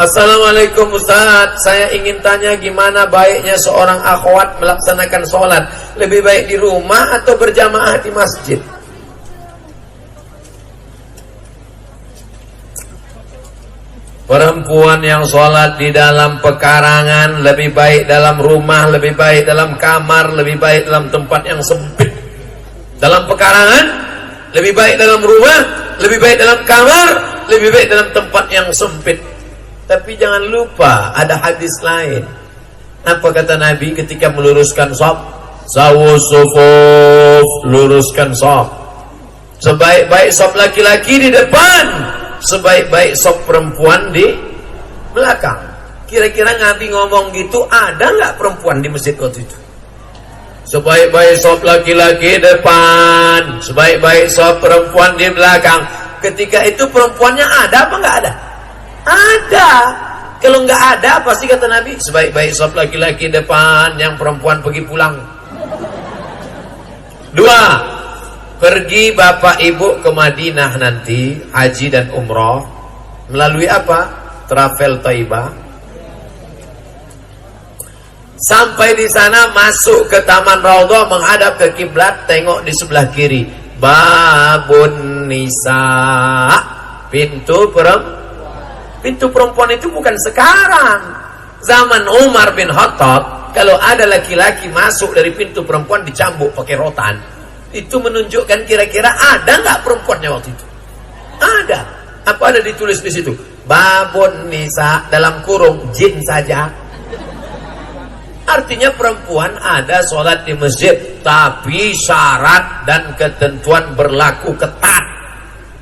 Assalamualaikum Ustaz, saya ingin tanya gimana baiknya seorang akhwat melaksanakan sholat, lebih baik di rumah atau berjamaah di masjid? Perempuan yang sholat di dalam pekarangan lebih baik dalam rumah, lebih baik dalam kamar, lebih baik dalam tempat yang sempit. Dalam pekarangan lebih baik dalam rumah, lebih baik dalam kamar, lebih baik dalam tempat yang sempit. Tapi jangan lupa ada hadis lain. Apa kata Nabi ketika meluruskan shaf? Sawu sufuf, luruskan shaf. Sebaik-baik shaf laki-laki di depan, sebaik-baik shaf perempuan di belakang. Kira-kira Nabi ngomong gitu, ada nggak perempuan di masjid waktu itu? Sebaik-baik shaf laki-laki depan, sebaik-baik shaf perempuan di belakang. Ketika itu perempuannya ada apa nggak ada? Ada. Kalau nggak ada, pasti kata Nabi, sebaik-baik shaf laki-laki depan, yang perempuan pergi pulang. 2. Pergi bapak ibu ke Madinah nanti, haji dan umroh, melalui apa? Travel Thaibah. Sampai di sana, masuk ke Taman Raudhah, menghadap ke kiblat, tengok di sebelah kiri. Babun Nisa, pintu perempuan. Pintu perempuan itu bukan sekarang. Zaman Umar bin Khattab, kalau ada laki-laki masuk dari pintu perempuan dicambuk pakai rotan. Itu menunjukkan kira-kira ada nggak perempuannya waktu itu? Ada. Apa ada ditulis di situ? Babun Nisa, dalam kurung jin saja. Artinya perempuan ada sholat di masjid, tapi syarat dan ketentuan berlaku ketat.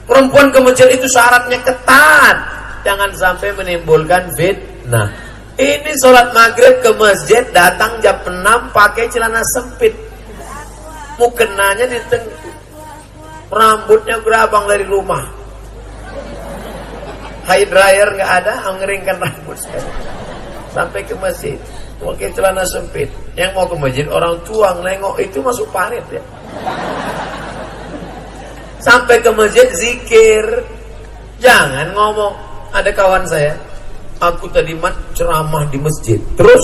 Perempuan ke masjid itu syaratnya ketat. Jangan sampai menimbulkan fitnah. Ini sholat maghrib ke masjid, datang jam 6 pakai celana sempit, mukenanya di rambutnya gerabang dari rumah, hair dryer nggak ada, mengeringkan rambut sekali. Sampai ke masjid pakai celana sempit. Yang mau ke masjid orang tua nengok itu masuk parit ya. Sampai ke masjid zikir, jangan ngomong. Ada kawan saya, aku tadi ceramah di masjid, terus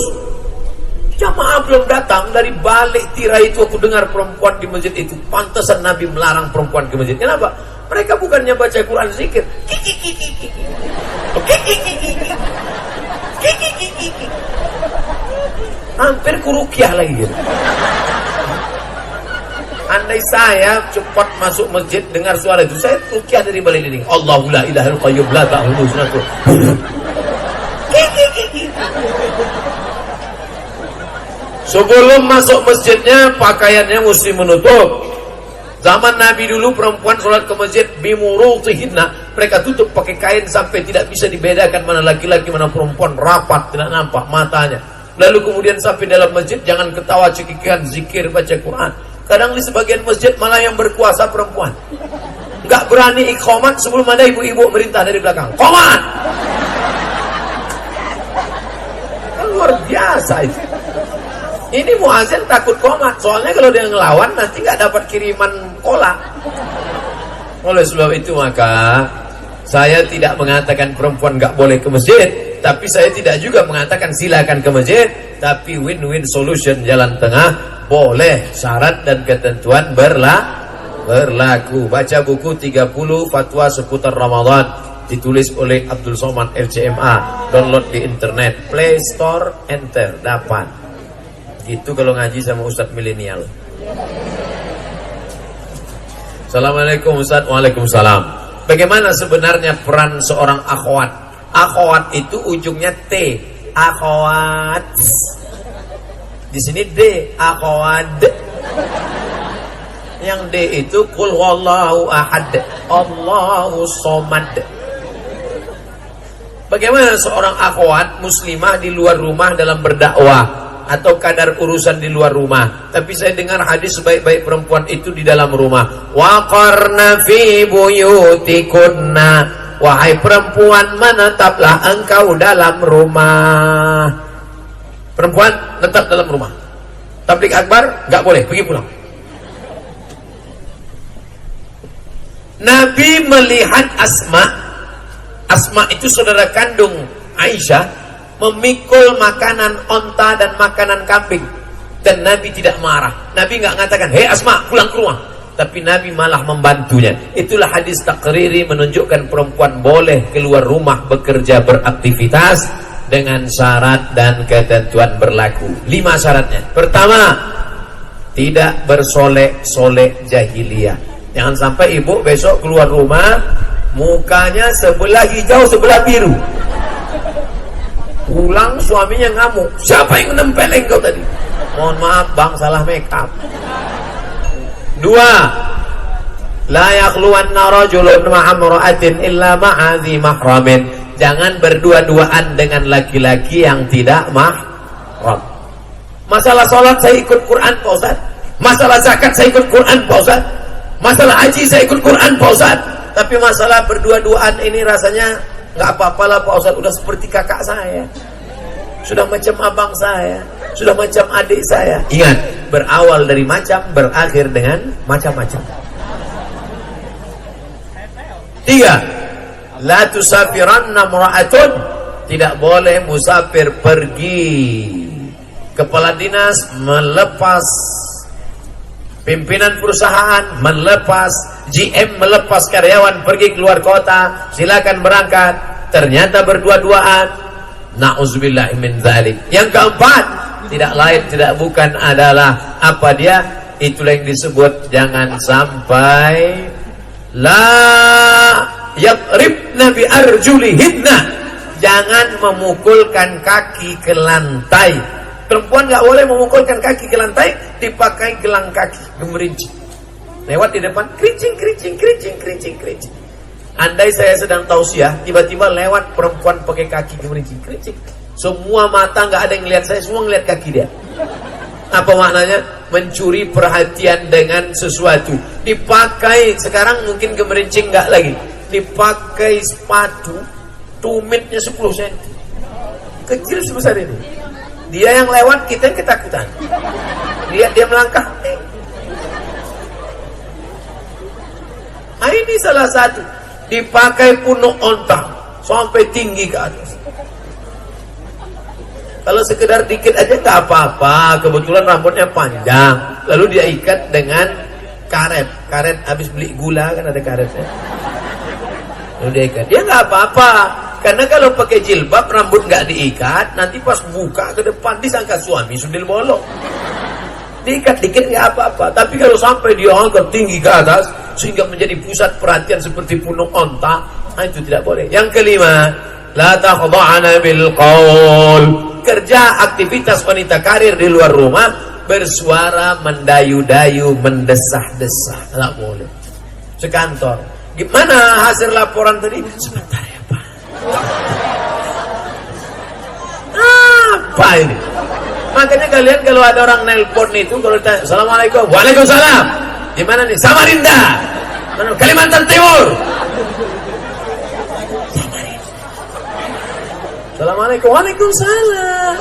jamaah belum datang, dari balik tirai itu aku dengar perempuan di masjid itu. Pantesan Nabi melarang perempuan ke masjid. Kenapa? Mereka bukannya baca Quran zikir, hampir kurukyah lagi gitu. Andai saya cepat masuk masjid dengar suara itu, saya rukyah dari balik dinding. Allahu la ilahil qayyum la ta'khudhuhu sinatun. Sebelum masuk masjidnya pakaiannya mesti menutup. Zaman Nabi dulu perempuan sholat ke masjid bimurutihinna, mereka tutup pakai kain sampai tidak bisa dibedakan mana laki-laki mana perempuan, rapat, tidak nampak matanya. Lalu kemudian sampai dalam masjid jangan ketawa cekikikan, zikir, baca Quran. Kadang di sebagian masjid malah yang berkuasa perempuan, nggak berani iqamat sebelum ada ibu-ibu merintah dari belakang. Qomat! Kan luar biasa itu. Ini muazin takut qomat, soalnya kalau dia ngelawan nanti nggak dapat kiriman kolak. Oleh sebab itu maka saya tidak mengatakan perempuan nggak boleh ke masjid, tapi saya tidak juga mengatakan silakan ke masjid. Tapi win-win solution, jalan tengah. Boleh, syarat dan ketentuan berlaku. Baca buku 30 fatwa seputar Ramadan, ditulis oleh Abdul Somad LCMA. Download di internet, Play Store, enter, dapat. Gitu kalau ngaji sama Ustadz milenial. Assalamualaikum Ustadz. Waalaikumsalam. Bagaimana sebenarnya peran seorang akhwat? Akhwat itu ujungnya T. Akhwat. Di sini D, akhwat. Yang D itu qul huwallahu ahad, Allahu somad. Bagaimana seorang akhwat muslimah di luar rumah dalam berdakwah atau kadar urusan di luar rumah? Tapi saya dengar hadis sebaik-baik perempuan itu di dalam rumah. Wa qarna fi buyutikunna, wahai perempuan menetaplah engkau dalam rumah. Perempuan tetap dalam rumah. Tabligh akbar nggak boleh, pergi pulang. Nabi melihat Asma. Asma itu saudara kandung Aisyah memikul makanan onta dan makanan kambing, dan Nabi tidak marah. Nabi nggak mengatakan, hei Asma pulang ke rumah, tapi Nabi malah membantunya. Itulah hadis takriri, menunjukkan perempuan boleh keluar rumah bekerja beraktivitas dengan syarat dan ketentuan berlaku. 5 syaratnya. Pertama, tidak bersolek-solek jahiliyah. Jangan sampai ibu besok keluar rumah mukanya sebelah hijau sebelah biru. Pulang suaminya ngamuk, siapa yang nempel engkau tadi? Mohon maaf bang, salah makeup. 2, la yakhluwanna rajulun ma'a imra'atin illa ma'a dzi mahramin. Jangan berdua-duaan dengan laki-laki yang tidak mahram. Masalah sholat saya ikut Quran Pak Ustaz, masalah zakat saya ikut Quran Pak Ustaz, masalah haji saya ikut Quran Pak Ustaz, tapi masalah berdua-duaan ini rasanya nggak apa-apalah Pak Ustaz, udah seperti kakak saya, sudah macam abang saya, sudah macam adik saya. Ingat, berawal dari macam, berakhir dengan macam-macam. 3, la tusafiranna mura'atun. Tidak boleh musafir pergi. Kepala dinas melepas, pimpinan perusahaan melepas, GM melepas karyawan pergi keluar kota, silakan berangkat. Ternyata berdua-duaan, na'udzubillah min dzalik. Yang keempat, tidak lain tidak bukan adalah apa dia? Itulah yang disebut jangan sampai la yadribna bi arjulihinna. Jangan memukulkan kaki ke lantai. Perempuan nggak boleh memukulkan kaki ke lantai, dipakai gelang kaki gemerinci. Lewat di depan, kerincing, kerincing, kerincing, kerincing, kerincing. Andai saya sedang tausiah, tiba-tiba lewat perempuan pakai kaki gemerinci, kerincing. Semua mata nggak ada yang lihat saya, semua ngeliat kaki dia. Apa maknanya? Mencuri perhatian dengan sesuatu. Dipakai, sekarang mungkin gemerincing nggak lagi. Dipakai sepatu, tumitnya 10 cm. Kecil sebesar ini. Dia yang lewat, kita yang ketakutan. Lihat dia melangkah. Ini salah satu. Dipakai punuk onta sampai tinggi ke atas. Kalau sekedar dikit aja nggak apa-apa. Kebetulan rambutnya panjang, lalu dia ikat dengan karet. Karet habis beli gula kan ada karetnya. Lalu dia ikat. Dia nggak apa-apa. Karena kalau pakai jilbab rambut nggak diikat, nanti pas buka ke depan disangka suami sundel bolong. Diikat dikit nggak apa-apa. Tapi kalau sampai dia angkat tinggi ke atas sehingga menjadi pusat perhatian seperti punuk onta, nah itu tidak boleh. Yang kelima, la takhda'na bil qaul. Kerja aktivitas wanita karir di luar rumah bersuara mendayu-dayu, mendesah-desah, tidak boleh. Sekantor, gimana hasil laporan tadi? Sebentar ya Pak. Apa ini? Makanya kalian kalau ada orang nelpon itu, kalau ditanya, Assalamualaikum, Waalaikumsalam. Di mana nih? Samarinda. Kalimantan Timur. Assalamualaikum, Waalaikumsalam.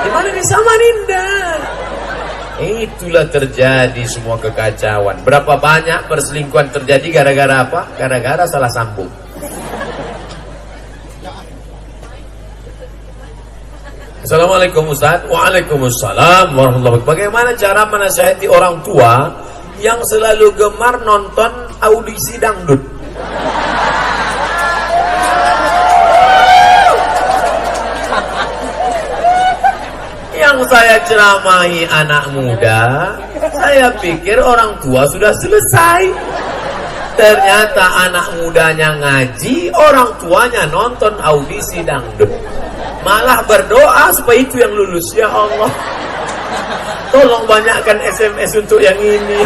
Di mana nih? Samarinda. Itulah terjadi semua kekacauan. Berapa banyak perselingkuhan terjadi gara-gara apa? Gara-gara salah sambung. Assalamualaikum Ustaz. Waalaikumsalam warahmatullahi wabarakatuh. Bagaimana cara menasihati orang tua yang selalu gemar nonton audisi dangdut? Yang saya ceramahi anak muda, saya pikir orang tua sudah selesai. Ternyata anak mudanya ngaji, orang tuanya nonton audisi dangdut. Malah berdoa supaya itu yang lulus. Ya Allah, tolong banyakkan SMS untuk yang ini.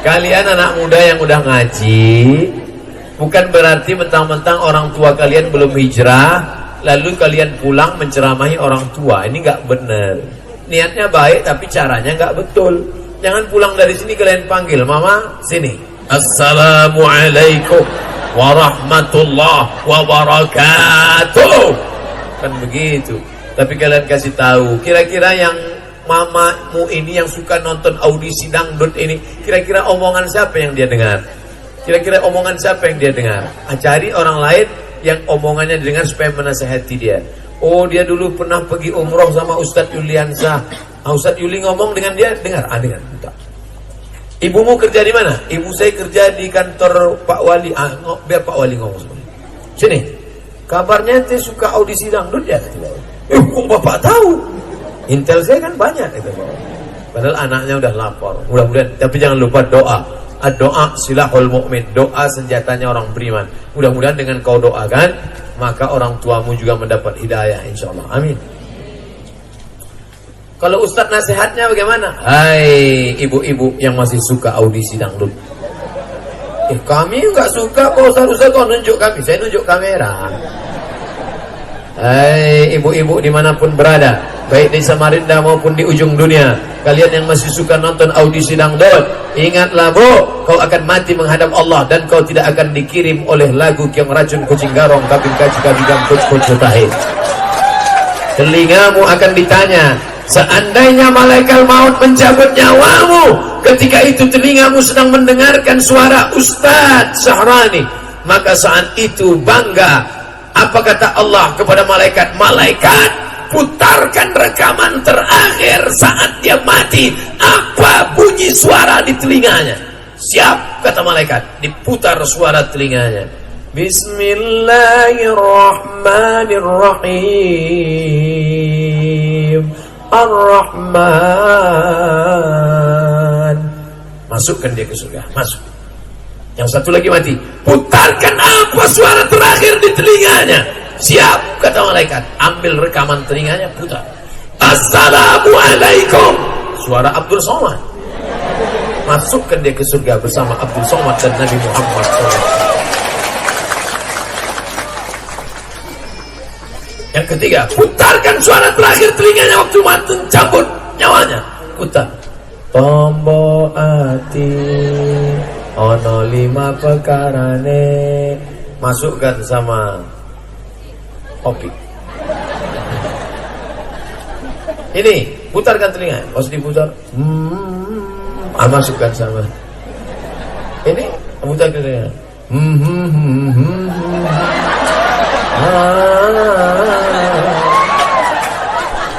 Kalian anak muda yang udah ngaji, bukan berarti mentang-mentang orang tua kalian belum hijrah lalu kalian pulang menceramahi orang tua. Ini nggak benar. Niatnya baik tapi caranya nggak betul. Jangan pulang dari sini kalian panggil, Mama sini, Assalamualaikum warahmatullahi wabarakatuh. Kan begitu. Tapi kalian kasih tahu, kira-kira yang mamamu ini yang suka nonton audisi dangdut ini, kira-kira omongan siapa yang dia dengar? Kira-kira omongan siapa yang dia dengar? Cari orang lain yang omongannya didengar supaya menasehati dia. Oh, dia dulu pernah pergi umroh sama Ustadz Yuliansa. Ustadz Yuli ngomong dengan dia, dengar. Dengar. Ibumu kerja di mana? Ibu saya kerja di kantor Pak Wali. Biar Pak Wali ngomong semuanya. Sini. Kabarnya dia suka audisi dangdut ya. Kok bapak tahu? Intel saya kan banyak itu. Padahal anaknya udah lapor. Mudah-mudahan. Tapi jangan lupa doa. Doa silahul mu'min. Doa senjatanya orang beriman. Mudah-mudahan dengan kau doakan, maka orang tuamu juga mendapat hidayah, insyaallah. Amin. Kalau Ustadz nasihatnya bagaimana? Hai ibu-ibu yang masih suka audisi dangdut. Kami nggak suka kok Ustadz kau nunjuk kami. Saya nunjuk kamera. Hai ibu-ibu dimanapun berada, baik di Samarinda maupun di ujung dunia, kalian yang masih suka nonton audisi dangdut, ingatlah bu, kau akan mati menghadap Allah dan kau tidak akan dikirim oleh lagu Kiong Racun Kucing Garong Kabin Kaji Kabigam Kuc Tahe. Telingamu akan ditanya, seandainya malaikat maut mencabut nyawamu, ketika itu telingamu sedang mendengarkan suara Ustadz Syahrani, maka saat itu bangga. Apa kata Allah kepada malaikat? Malaikat, putarkan rekaman terakhir saat dia mati. Apa bunyi suara di telinganya? Siap, kata malaikat. Diputar suara telinganya. Bismillahirrahmanirrahim. Ar-Rahman. Masukkan dia ke surga. Masuk. Yang satu lagi mati. Putarkan apa suara terakhir di telinganya? Siap, kata malaikat. Ambil rekaman telinganya, putar. Assalamualaikum. Suara Abdul Somad. Masukkan dia ke surga bersama Abdul Somad dan Nabi Muhammad SAW. Yang ketiga, putarkan suara terakhir telinganya waktu mati cabut nyawanya. Putar. Tombo ati ono 5 pekarane. Masukkan sama Opi. Ini putarkan telinga. Pas diputar, masukkan sama ini. Putarkan telinga.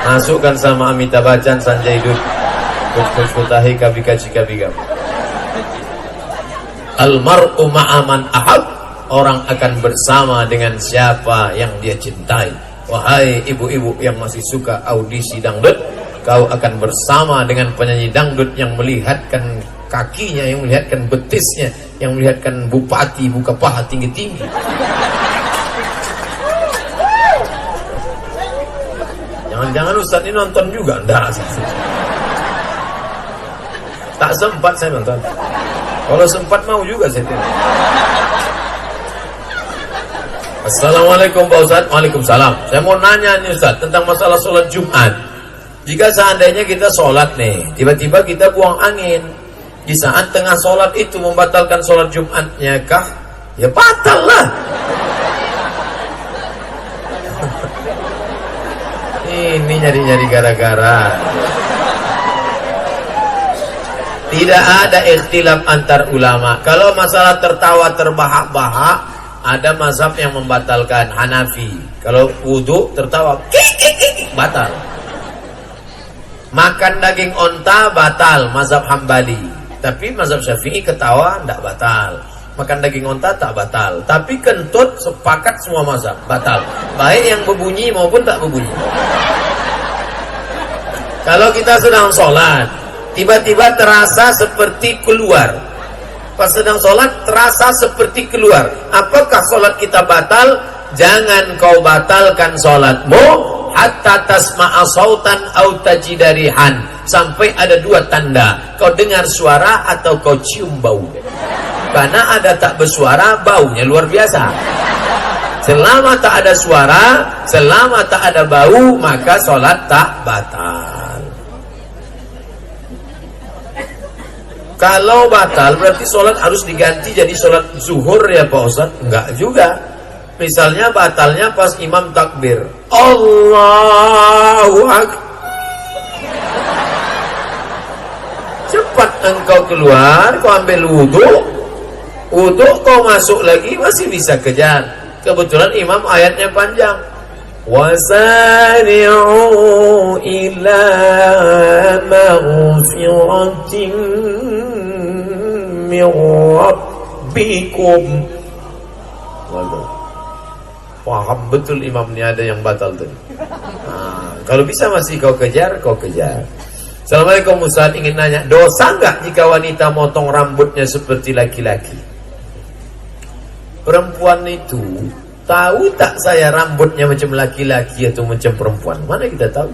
Masukkan sama Amitabh Bachchan, Sanjay Dutt, Kuc Tahe, Kabikaji Kabigam. Almar'u ma'aman ahab. Orang akan bersama dengan siapa yang dia cintai. Wahai ibu-ibu yang masih suka audisi dangdut, kau akan bersama dengan penyanyi dangdut yang melihatkan kakinya, yang melihatkan betisnya, yang melihatkan bupati buka paha tinggi-tinggi. Jangan-jangan Ustaz ini nonton juga. Enggak. Tak sempat saya nonton. Kalau sempat mau juga saya tengok. Assalamualaikum Pak Ustaz. Waalaikumsalam. Saya mau nanya nih Ustaz tentang masalah sholat Jumat. Jika seandainya kita sholat nih, tiba-tiba kita buang angin, di saat tengah sholat itu membatalkan sholat Jumatnya kah? Ya batal lah. Ini nyari-nyari gara-gara. Tidak ada ikhtilaf antar ulama. Kalau masalah tertawa terbahak-bahak, ada mazhab yang membatalkan, Hanafi. Kalau wudu tertawa batal. Makan daging onta batal, mazhab Hambali. Tapi mazhab Syafi'i ketawa tidak batal. Makan daging onta tak batal. Tapi kentut sepakat semua mazhab batal. Baik yang berbunyi maupun tak berbunyi. Kalau kita sedang sholat, tiba-tiba terasa seperti keluar. Pas sedang sholat terasa seperti keluar. Apakah sholat kita batal? Jangan kau batalkan sholatmu hatta tasma'a sautan au tajidarihan. Sampai ada 2 tanda. Kau dengar suara atau kau cium bau. Karena ada tak bersuara, baunya luar biasa. Selama tak ada suara, selama tak ada bau, maka sholat tak batal. Kalau batal berarti sholat harus diganti jadi sholat zuhur ya Pak Ustaz? Enggak juga. Misalnya batalnya pas imam takbir, Allahu Akbar. Cepat engkau keluar, kau ambil wudhu, Untuk kau masuk lagi masih bisa kejar. Kebetulan imam ayatnya panjang. Wasari'u ila maghfiratin min rabbikum. Paham betul imam ini ada yang batal tadi. Kalau bisa masih kau kejar, kau kejar. Assalamualaikum Ustaz, ingin nanya, dosa enggak jika wanita motong rambutnya seperti laki-laki? Perempuan itu tahu tak saya rambutnya macam laki-laki atau macam perempuan? Mana kita tahu?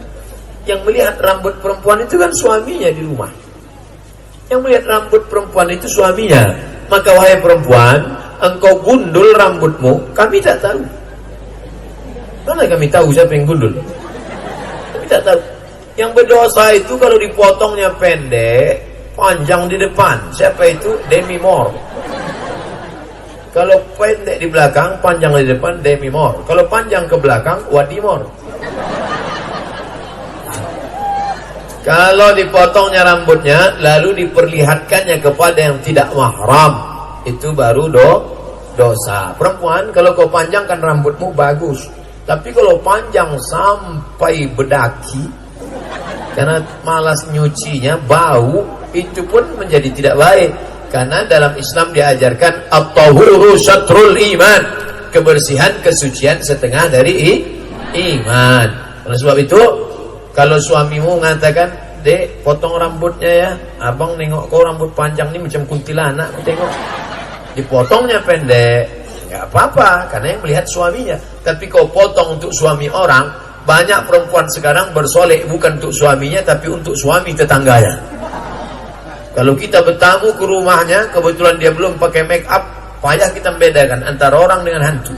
Yang melihat rambut perempuan itu kan suaminya di rumah. Yang melihat rambut perempuan itu suaminya. Maka wahai perempuan, engkau gundul rambutmu, kami tak tahu. Mana kami tahu siapa yang gundul? Kami tak tahu. Yang berdosa itu kalau dipotongnya pendek, panjang di depan. Siapa itu? Demi Moore. Kalau pendek di belakang, panjang di depan, Demi Moore. Kalau panjang ke belakang, Wadi Moore. Kalau dipotongnya rambutnya, lalu diperlihatkannya kepada yang tidak mahram, itu baru dosa. Perempuan, kalau kau panjangkan rambutmu bagus. Tapi kalau panjang sampai bedaki, karena malas nyucinya, bau, itu pun menjadi tidak baik. Karena dalam Islam diajarkan at-tahuru syatrul iman, kebersihan, kesucian setengah dari iman. Oleh sebab itu, kalau suamimu mengatakan, "Dek, potong rambutnya ya, abang nengok kau rambut panjang ini macam kuntilanak, tengok." Dipotongnya pendek, nggak apa-apa, karena yang melihat suaminya. Tapi kau potong untuk suami orang, banyak perempuan sekarang bersolek bukan untuk suaminya, tapi untuk suami tetangganya. Kalau kita bertamu ke rumahnya, kebetulan dia belum pakai make up, payah kita membedakan antara orang dengan hantu.